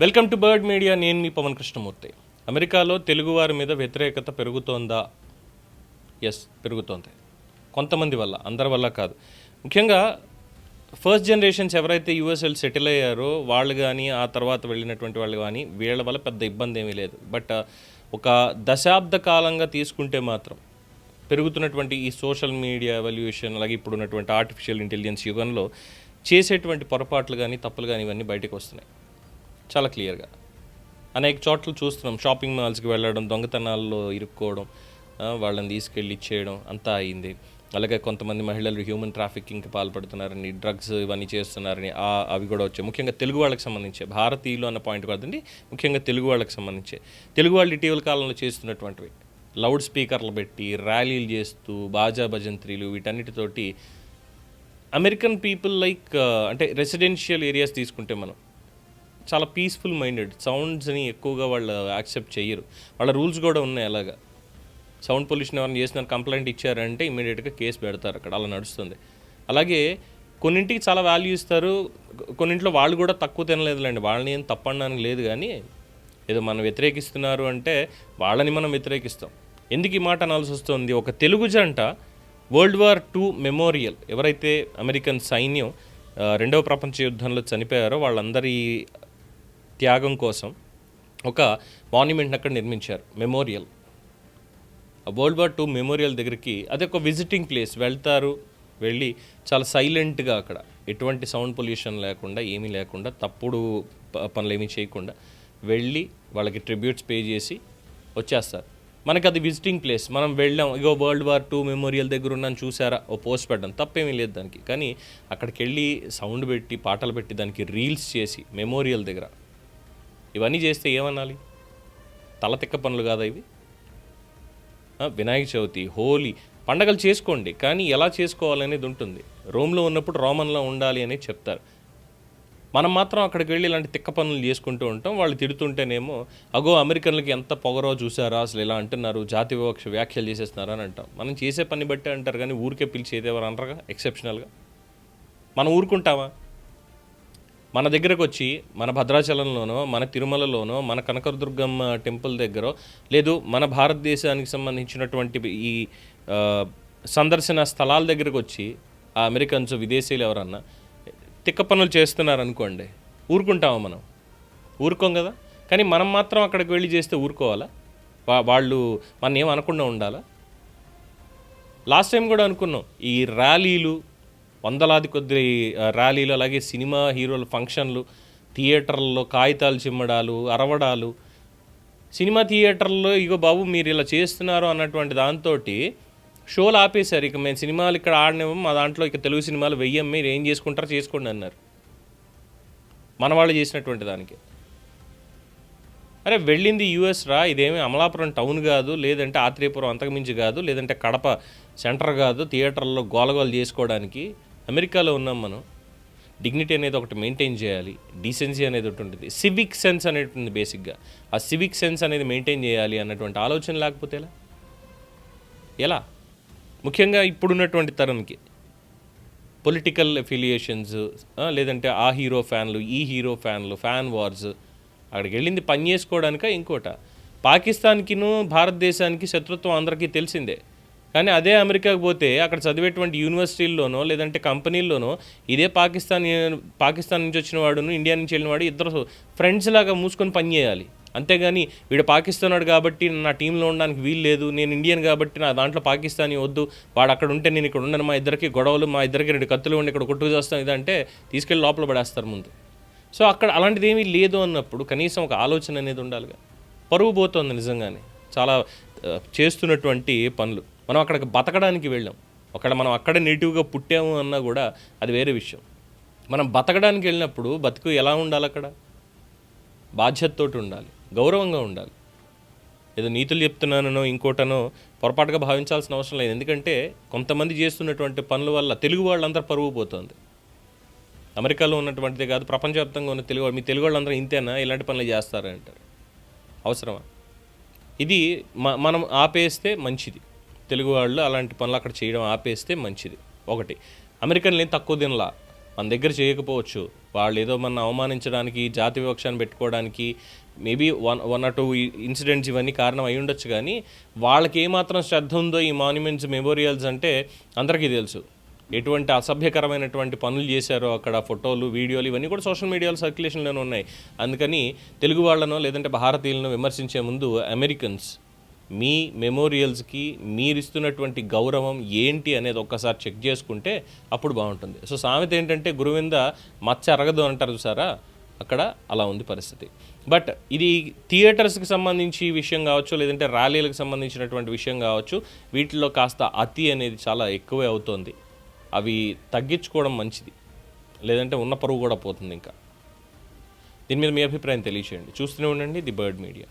Welcome to bird media. నేను మీ పవన్ కృష్ణమూర్తి. అమెరికాలో తెలుగువారి మీద వ్యతిరేకత పెరుగుతోందా? ఎస్, పెరుగుతోంది. కొంతమంది వల్ల, అందరి వల్ల కాదు. ముఖ్యంగా ఫస్ట్ జనరేషన్స్ ఎవరైతే యూఎస్ వెళ్ళి సెటిల్ అయ్యారో వాళ్ళు కానీ, ఆ తర్వాత వెళ్ళినటువంటి వాళ్ళు కానీ, వీళ్ళ వల్ల పెద్ద ఇబ్బంది ఏమీ లేదు. బట్ ఒక దశాబ్ద కాలంగా తీసుకుంటే మాత్రం పెరుగుతున్నటువంటి ఈ సోషల్ మీడియా ఎవల్యూషన్, అలాగే ఇప్పుడు ఉన్నటువంటి ఆర్టిఫిషియల్ ఇంటెలిజెన్స్ యుగంలో చేసేటువంటి పొరపాట్లు కానీ, తప్పులు కానీ ఇవన్నీ బయటకు వస్తున్నాయి చాలా క్లియర్గా. అనేక చోట్ల చూస్తున్నాం. షాపింగ్ మాల్స్కి వెళ్ళడం, దొంగతనాల్లో ఇరుక్కోవడం, వాళ్ళని తీసుకెళ్ళి ఇచ్చేయడం అంతా అయింది. అలాగే కొంతమంది మహిళలు హ్యూమన్ ట్రాఫికింగ్కి పాల్పడుతున్నారని, డ్రగ్స్ ఇవన్నీ చేస్తున్నారని అవి కూడా వచ్చాయి. ముఖ్యంగా తెలుగు వాళ్ళకి సంబంధించే, భారతీయులు అన్న పాయింట్ కాదండి, ముఖ్యంగా తెలుగు వాళ్ళకి సంబంధించే. తెలుగు వాళ్ళు ఇటీవల కాలంలో చేస్తున్నటువంటివి లౌడ్ స్పీకర్లు పెట్టి ర్యాలీలు చేస్తూ, బాజా భజంత్రీలు, వీటన్నిటితోటి అమెరికన్ పీపుల్ అంటే రెసిడెన్షియల్ ఏరియాస్ తీసుకుంటే మనం చాలా పీస్ఫుల్ మైండెడ్, సౌండ్స్ని ఎక్కువగా వాళ్ళు యాక్సెప్ట్ చేయరు. వాళ్ళ రూల్స్ కూడా ఉన్నాయి. అలాగా సౌండ్ పొల్యూషన్ ఎవరైనా చేసిన కంప్లైంట్ ఇచ్చారంటే ఇమీడియట్గా కేసు పెడతారు. అక్కడ అలా నడుస్తుంది. అలాగే కొన్నింటికి చాలా వాల్యూ ఇస్తారు, కొన్నింట్లో వాళ్ళు కూడా తక్కువ తినలేదులేండి. వాళ్ళని ఏం తప్పనడానికి లేదు, కానీ ఏదో మనం వ్యతిరేకిస్తున్నారు అంటే వాళ్ళని మనం వ్యతిరేకిస్తాం. ఎందుకు ఈ మాట అనాల్సి వస్తుంది? ఒక తెలుగు జంట వరల్డ్ వార్ II మెమోరియల్, ఎవరైతే అమెరికన్ సైన్యం రెండవ ప్రపంచ యుద్ధంలో చనిపోయారో వాళ్ళందరి త్యాగం కోసం ఒక మాన్యుమెంట్ని అక్కడ నిర్మించారు, memorial. World war II memorial దగ్గరికి అది ఒక విజిటింగ్ ప్లేస్. వెళ్తారు, వెళ్ళి చాలా సైలెంట్గా అక్కడ ఎటువంటి సౌండ్ పొల్యూషన్ లేకుండా, ఏమీ లేకుండా, తప్పుడు పనులు ఏమీ చేయకుండా వెళ్ళి వాళ్ళకి ట్రిబ్యూట్స్ పే చేసి వచ్చేస్తారు. మనకి అది విజిటింగ్ ప్లేస్. మనం వెళ్ళాం, ఇగో వరల్డ్ వార్ II మెమోరియల్ దగ్గర ఉన్నాను చూసారా, ఓ పోస్ట్ పెట్టడం తప్పేమీ లేదు దానికి. కానీ అక్కడికి వెళ్ళి సౌండ్ పెట్టి, పాటలు పెట్టి, దానికి రీల్స్ చేసి మెమోరియల్ దగ్గర ఇవన్నీ చేస్తే ఏమనాలి? తలతిక్క పనులు కాదా ఇవి? వినాయక చవితి, హోలీ పండగలు చేసుకోండి, కానీ ఎలా చేసుకోవాలనేది ఉంటుంది. రోమ్లో ఉన్నప్పుడు రోమన్లో ఉండాలి అని చెప్తారు. మనం మాత్రం అక్కడికి వెళ్ళి ఇలాంటి తిక్క పనులు చేసుకుంటూ ఉంటాం. వాళ్ళు తిడుతుంటేనేమో అగో అమెరికన్లకి ఎంత పొగరో చూసారా, అసలు ఇలా అంటున్నారు, జాతి వివక్ష వ్యాఖ్యలు చేసేస్తున్నారు అని అంటాం. మనం చేసే పని బట్టే అంటారు, కానీ ఊరికే పిలిచేది ఎవరు అనరుగా ఎక్సెప్షనల్గా. మనం ఊరుకుంటామా? మన దగ్గరకు వచ్చి మన భద్రాచలంలోనో, మన తిరుమలలోనో, మన కనకదుర్గమ్మ టెంపుల్ దగ్గర, లేదు మన భారతదేశానికి సంబంధించినటువంటి ఈ సందర్శన స్థలాల దగ్గరకు వచ్చి ఆ అమెరికన్స్, విదేశీయులు ఎవరన్నా తిక్క పనులు చేస్తున్నారు అనుకోండి, ఊరుకుంటామా? మనం ఊరుకోం కదా. కానీ మనం మాత్రం అక్కడికి వెళ్ళి చేస్తే ఊరుకోవాలా? వాళ్ళు మన ఏం అనకుండా ఉండాలా? లాస్ట్ టైం కూడా అనుకున్నాం, ఈ ర్యాలీలు, వందలాది కొద్ది ర్యాలీలు, అలాగే సినిమా హీరోల ఫంక్షన్లు, థియేటర్లలో కాగితాలు చిమ్మడాలు, అరవడాలు, సినిమా థియేటర్లో ఇగో బాబు మీరు ఇలా చేస్తున్నారు అన్నటువంటి దాంతో షోలు ఆపేశారు. ఇక మేము సినిమాలు ఇక్కడ ఆడినేమో, మా దాంట్లో ఇక తెలుగు సినిమాలు వెయ్యం, మీరు ఏం చేసుకుంటారో చేసుకోండి అన్నారు మన వాళ్ళు చేసినటువంటి దానికి. అరే వెళ్ళింది యూఎస్ రా, ఇదేమీ అమలాపురం టౌన్ కాదు, లేదంటే ఆత్రేయపురం అంతకుమించి కాదు, లేదంటే కడప సెంటర్ కాదు థియేటర్లో గోలగోలు చేసుకోవడానికి. అమెరికాలో ఉన్నాం మనం. డిగ్నిటీ అనేది ఒకటి మెయింటైన్ చేయాలి, డీసెన్సీ అనేది ఒకటి ఉంటుంది, సివిక్ సెన్స్ అనేది ఉంటుంది బేసిక్గా. ఆ సివిక్ సెన్స్ అనేది మెయింటైన్ చేయాలి అన్నటువంటి ఆలోచన లేకపోతే ఎలా? ముఖ్యంగా ఇప్పుడున్నటువంటి తరంకి పొలిటికల్ ఎఫిలియేషన్స్, లేదంటే ఆ హీరో ఫ్యాన్లు, ఈ హీరో ఫ్యాన్లు, ఫ్యాన్ వార్స్. అక్కడికి వెళ్ళింది పని చేసుకోవడానిక ఇంకోట? పాకిస్తాన్కిను భారతదేశానికి శత్రుత్వం అందరికీ తెలిసిందే. కానీ అదే అమెరికాకు పోతే అక్కడ చదివేటువంటి యూనివర్సిటీల్లోనో, లేదంటే కంపెనీల్లోనో ఇదే పాకిస్తాన్ నుంచి వచ్చిన వాడును, ఇండియా నుంచి వెళ్ళిన వాడు ఇద్దరు ఫ్రెండ్స్ లాగా మూసుకొని పని చేయాలి. అంతేగాని వీడు పాకిస్తాన్ వాడు కాబట్టి నా టీంలో ఉండడానికి వీలు లేదు, నేను ఇండియన్ కాబట్టి నా దాంట్లో పాకిస్తానీ వద్దు, వాడు అక్కడ ఉంటే నేను ఇక్కడ ఉండను, మా ఇద్దరికి గొడవలు, మా ఇద్దరికి 2 కత్తులు ఉండి ఇక్కడ కొట్టుకు చేస్తాం, ఇదంటే తీసుకెళ్ళి లోపల పడేస్తారు ముందు. సో అక్కడ అలాంటిది ఏమీ లేదు అన్నప్పుడు కనీసం ఒక ఆలోచన అనేది ఉండాలిగా. పరువు పోతుంది నిజంగానే చాలా చేస్తున్నటువంటి పనులు. మనం అక్కడికి బతకడానికి వెళ్ళాం. మనం అక్కడే నేటివ్గా పుట్టాము అన్నా కూడా అది వేరే విషయం. మనం బతకడానికి వెళ్ళినప్పుడు బతుకు ఎలా ఉండాలి? అక్కడ బాధ్యతతోటి ఉండాలి, గౌరవంగా ఉండాలి. ఏదో నీతులు చెప్తున్నానో ఇంకోటనో పొరపాటుగా భావించాల్సిన అవసరం లేదు. ఎందుకంటే కొంతమంది చేస్తున్నటువంటి పనుల వల్ల తెలుగు వాళ్ళందరూ పరువు పోతుంది. అమెరికాలో ఉన్నటువంటిదే కాదు, ప్రపంచవ్యాప్తంగా ఉన్న తెలుగు మీ తెలుగు వాళ్ళందరూ ఇంతేనా, ఇలాంటి పనులు చేస్తారా అంటారు. అవసరమా? ఇది మనం ఆపేస్తే మంచిది. తెలుగు వాళ్ళు అలాంటి పనులు అక్కడ చేయడం ఆపేస్తే మంచిది. ఒకటి, అమెరికన్లు ఏం తక్కువ తినలా, మన దగ్గర చేయకపోవచ్చు, వాళ్ళు ఏదో మన అవమానించడానికి, జాతి వివక్షను పెట్టుకోవడానికి maybe one or two incidents ఇవన్నీ కారణం అయి ఉండొచ్చు. కానీ వాళ్ళకి ఏమాత్రం శ్రద్ధ ఉందో ఈ మాన్యుమెంట్స్, మెమోరియల్స్ అంటే అందరికీ తెలుసు. ఎటువంటి అసభ్యకరమైనటువంటి పనులు చేశారో అక్కడ, ఫోటోలు, వీడియోలు ఇవన్నీ కూడా సోషల్ మీడియాలో సర్క్యులేషన్లోనే ఉన్నాయి. అందుకని తెలుగు వాళ్ళనో లేదంటే భారతీయులను విమర్శించే ముందు అమెరికన్స్ మీ మెమోరియల్స్కి మీరు ఇస్తున్నటువంటి గౌరవం ఏంటి అనేది ఒక్కసారి చెక్ చేసుకుంటే అప్పుడు బాగుంటుంది. సో సామెత ఏంటంటే గురువింద మచ్చ అరగదు అంటారు చూసారా, అక్కడ అలా ఉంది పరిస్థితి. బట్ ఇది థియేటర్స్కి సంబంధించి విషయం కావచ్చు, లేదంటే ర్యాలీలకు సంబంధించినటువంటి విషయం కావచ్చు, వీటిలో కాస్త అతి అనేది చాలా ఎక్కువే అవుతోంది. అవి తగ్గించుకోవడం మంచిది, లేదంటే ఉన్న పరువు కూడా పోతుంది. ఇంకా దీని మీద మీ అభిప్రాయం తెలియచేయండి. చూస్తూనే ఉండండి ది బర్డ్ మీడియా.